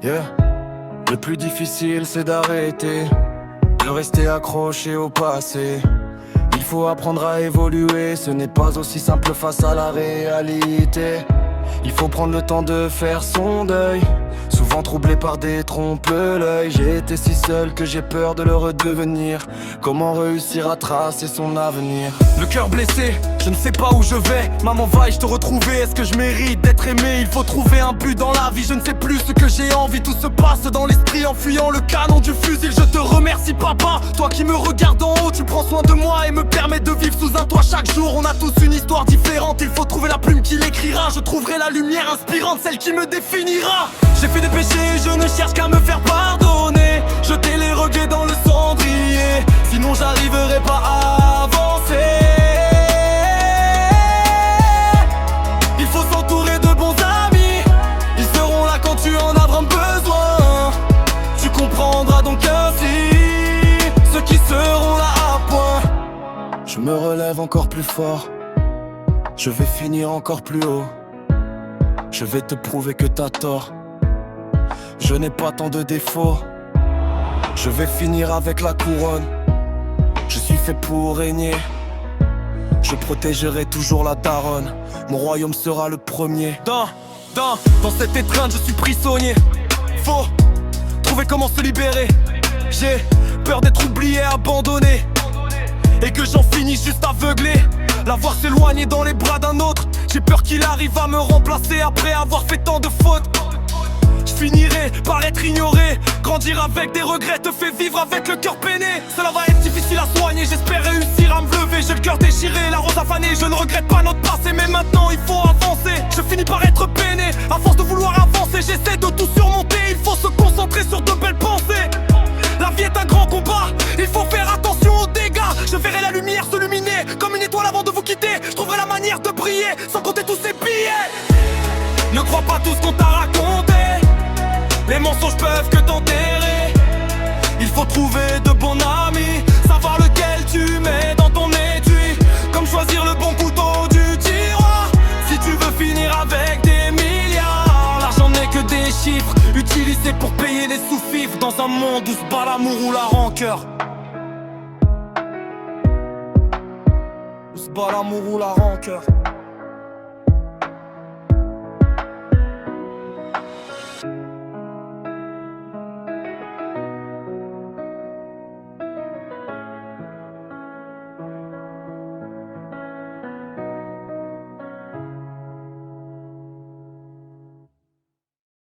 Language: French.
Yeah. Le plus difficile c'est d'arrêter, de rester accroché au passé. Il faut apprendre à évoluer, ce n'est pas aussi simple face à la réalité. Il faut prendre le temps de faire son deuil, souvent troublé par des trompe-l'œil. J'ai été si seul que j'ai peur de le redevenir. Comment réussir à tracer son avenir? Le cœur blessé, je ne sais pas où je vais. Maman va-je te retrouver? Est-ce que je mérite d'être aimé? Il faut trouver un but dans la vie, je ne sais plus ce que j'ai envie. Tout se passe dans l'esprit en fuyant le canon du fusil. Je te remercie papa, toi qui me regardes en haut. Tu prends soin de moi et me permets de vivre sous un toit chaque jour. On a tous une histoire différente, il faut trouver la plume qui l'écrira. Je trouverai la lumière inspirante, celle qui me définira. J'ai fait des péchés, je ne cherche qu'à me faire pardonner. Jeter les regrets dans le cendrier, sinon j'arriverai pas à avancer. Il faut s'entourer de bons amis, ils seront là quand tu en as vraiment besoin. Tu comprendras donc ainsi ceux qui seront là à point. Je me relève encore plus fort, je vais finir encore plus haut. Je vais te prouver que t'as tort, je n'ai pas tant de défauts. Je vais finir avec la couronne, je suis fait pour régner. Je protégerai toujours la daronne, mon royaume sera le premier. Dans cette étreinte je suis prisonnier. Faut trouver comment se libérer. J'ai peur d'être oublié, abandonné, et que j'en finisse juste aveuglé. La voir s'éloigner dans les bras d'un autre, j'ai peur qu'il arrive à me remplacer après avoir fait tant de fautes. Je finirai par être ignoré, grandir avec des regrets te fait vivre avec le cœur peiné. Cela va être difficile à soigner, j'espère réussir à me lever. J'ai le cœur déchiré, la rose affanée, je ne regrette pas notre passé. Mais maintenant il faut avancer, je finis par être peiné. À force de vouloir avancer, j'essaie de tout surmonter. Il faut se concentrer sur de belles pensées. La vie est un grand combat, il faut faire attention aux dégâts. Je verrai la lumière s'illuminer comme une étoile avant de vous quitter. Je trouverai la manière de briller, sans compter tous ces billets. Ne crois pas tout ce qu'on t'a raconté, les mensonges peuvent que t'enterrer. Il faut trouver de bons amis, savoir lequel tu mets dans ton étui. Comme choisir le bon couteau du tiroir, si tu veux finir avec des milliards. L'argent n'est que des chiffres, utilisés pour payer les sous-fifres. Dans un monde où se bat l'amour ou la rancœur, où se bat l'amour ou la rancœur.